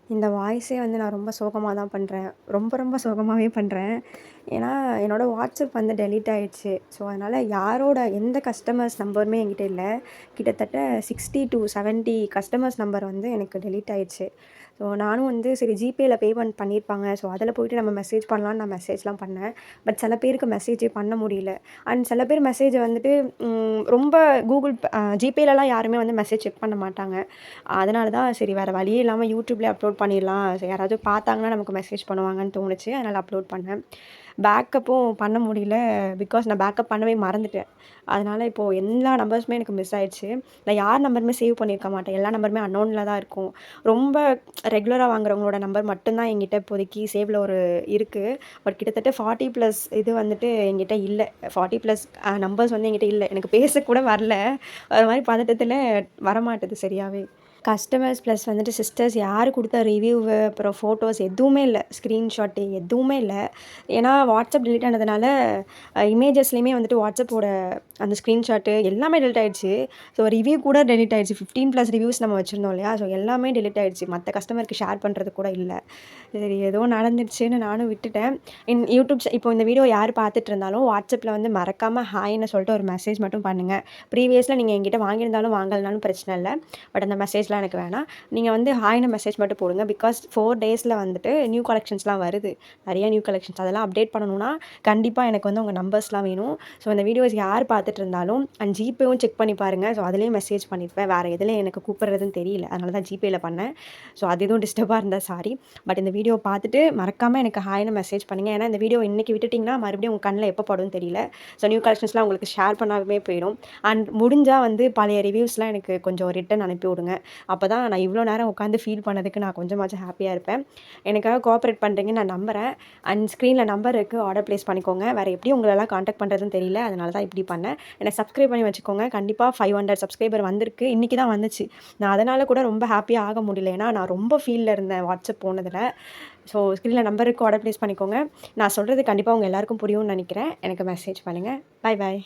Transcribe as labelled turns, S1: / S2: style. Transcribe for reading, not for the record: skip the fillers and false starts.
S1: இந்த வாய்ஸே வந்து நான் ரொம்ப சோகமா தான் பண்றேன். ரொம்ப ரொம்ப சோகமாவே பண்றேன். ஏன்னா, என்னோட வாட்ஸ்அப் வந்து டெலீட் ஆயிடுச்சு. ஸோ, அதனால யாரோட எந்த கஸ்டமர்ஸ் நம்பருமே என்கிட்ட இல்ல. கிட்டத்தட்ட 60 டூ 70 கஸ்டமர்ஸ் நம்பர் வந்து எனக்கு டெலீட் ஆயிடுச்சு. ஸோ, நானும் வந்து சரி ஜிபேல பேமெண்ட் பண்ணியிருப்பாங்க. ஸோ, அதில போயிட்டு நம்ம மெசேஜ் பண்ணலான்னு நான் மெசேஜ்லாம் பண்ணேன். பட் சில பேருக்கு மெசேஜே பண்ண முடியல. அண்ட் சில பேர் மெசேஜ வந்துட்டு ரொம்ப கூகுள் ஜிபேலலாம் யாருமே வந்து மெசேஜ் செக் பண்ண மாட்டாங்க. அதனால தான் சரி வேறு வழியே இல்லாம யூடியூப்லேயே அப்லோட் பண்ணிடலாம். சரி யாராவது பார்த்தாங்கன்னா நமக்கு மெசேஜ் பண்ணுவாங்கன்னு தோணுச்சு. அதனால அப்லோட் பண்ணேன். பேக்கப்பும் பண்ண முடியல. பிகாஸ் நான் பேக்கப் பண்ணவே மறந்துட்டேன். அதனால இப்போ எல்லா நம்பர்ஸுமே எனக்கு மிஸ் ஆயிடுச்சு. நான் யார் நம்பருமே சேவ் பண்ணியிருக்க மாட்டேன். எல்லா நம்பருமே அன்னோன்ல தான் இருக்கும். ரொம்ப ரெகுலரா வாங்குறவங்களோட நம்பர் மட்டும் தான் என்கிட்ட இப்போதைக்கு சேவ்ல இருக்கு. பட் கிட்டத்தட்ட 40 ப்ளஸ் இது வந்துட்டு என்கிட்ட இல்ல. 40 ப்ளஸ் நம்பர்ஸ் வந்து என்கிட்ட இல்ல. எனக்கு பேசக்கூட வரல. ஒரு மாரி பதட்டத்தில வரமாட்டுது சரியாவே. கஸ்டமர்ஸ் ப்ளஸ் வந்துட்டு சிஸ்டர்ஸ் யார் குடுத்த ரிவ்யூவு, அப்புறம் ஃபோட்டோஸ் எதுவுமே இல்ல. ஸ்க்ரீன்ஷாட்டு எதுவுமே இல்ல. ஏன்னா வாட்ஸ்அப் டெலீட் ஆனதுனால இமேஜஸ்லயுமே வந்துட்டு வாட்ஸ்அப்போட அந்த ஸ்க்ரீன்ஷாட்டு எல்லாமே டெலீட் ஆயிடுச்சு. ஸோ ரிவ்யூ கூட டெலீட் ஆயிடுச்சு. 15 ப்ளஸ் ரிவ்யூஸ் நம்ம வச்சிருந்தோம் இல்லையா? ஸோ எல்லாமே டெலீட் ஆயிடுச்சு. மத்த கஸ்டமருக்கு ஷேர் பண்றது கூட இல்ல. சரி ஏதோ நடந்துருச்சுன்னு நானும் விட்டுட்டேன். யூடியூப் இப்போ இந்த வீடியோ யார் பார்த்துட்டு இருந்தாலும் வாட்ஸ்அப்ல வந்து மறக்காம ஹாய்ன்னு சொல்லிட்டு ஒரு மெசேஜ் மட்டும் பண்ணுங்க. ப்ரீவியஸ்ல நீங்க என்கிட்ட வாங்கியிருந்தாலும் வாங்கலனாலும் பிரச்சனை இல்ல. பட் அந்த மெசேஜ்லாம் எனக்கு வேணாம். நீங்க வந்து ஹாய்ன்னு மெசேஜ் மட்டும் போடுங்க. பிகாஸ் 4 டேஸ்ல வந்துட்டு நியூ கலெக்ஷன்ஸ்லாம் வருது. நெறைய நியூ கலெக்ஷன்ஸ் அதெல்லாம் அப்டேட் பண்ணணும்னா, கண்டிப்பா எனக்கு வந்து உங்க நம்பர்ஸ்லாம் வேணும். ஸோ இந்த வீடியோஸ் யார் பார்த்துட்டு இருந்தாலும் அண்ட் ஜிபேவும் செக் பண்ணி பாருங்க. ஸோ அதிலேயும் மெசேஜ் பண்ணியிருப்பேன். வேற எதுல எனக்கு கூப்பிடுறதுன்னு தெரியல. அதனால தான் ஜிபேல பண்ணேன். ஸோ அது எதுவும் டிஸ்டர்பா இருந்தா சாரி. பட் இந்த வீடியோ பார்த்துட்டு மறக்காம எனக்கு ஹாய்ன்னு மெசேஜ் பண்ணுங்க. ஏன்னா இந்த வீடியோ இன்னைக்கு விட்டுட்டீங்கன்னா, மறுபடியும் உங்க கண்ல எப்ப படும்னு தெரியல. ஸோ நியூ கலெக்ஷன்ஸ்லாம் உங்களுக்கு ஷேர் பண்ணாமயே போயிடும். அண்ட் முடிஞ்சா வந்து பழைய ரிவ்யூஸ்லாம் எனக்கு கொஞ்சம் ரிட்டர்ன் அனுப்பி விடுங்க. அப்பதான் நான் இவ்ளோ நேரம் உட்காந்து ஃபீல் பண்ணதுக்கு நான் கொஞ்சமாச்சும் ஹாப்பியா இருப்பேன். எனக்காக கோஆப்பரேட் பண்றீங்கன்னு நான் நம்புறேன். அண்ட் ஸ்க்ரீன்ல நம்பர் இருக்கு. ஆர்டர் பிளேஸ் பண்ணிக்கோங்க. வேற எப்படி உங்களலாம் கான்டாக்ட் பண்றதுன்னு தெரியல. அதனால தான் இப்படி பண்ணேன். என்ன சப்ஸ்கிரைப் பண்ணி வச்சுக்கோங்க. கண்டிப்பா 500 சப்ஸ்கிரைபர் வந்திருக்கு. இன்னைக்கு தான் வந்துச்சு. நான் அதனால கூட ரொம்ப ஹாப்பியா ஆக முடியல. ஏன்னா நான் ரொம்ப ஃபீல்ல இருந்தேன் வாட்ஸ்அப் போனதுல. ஸோ ஸ்க்ரீன்ல நம்பர் இருக்கு. ஆர்டர் பிளேஸ் பண்ணிக்கோங்க. நான் சொல்றது கண்டிப்பா உங்க எல்லாருக்கும் புரியும்னு நெனைக்கிறேன். எனக்கு மெசேஜ் பண்ணுங்க. பாய் பாய்.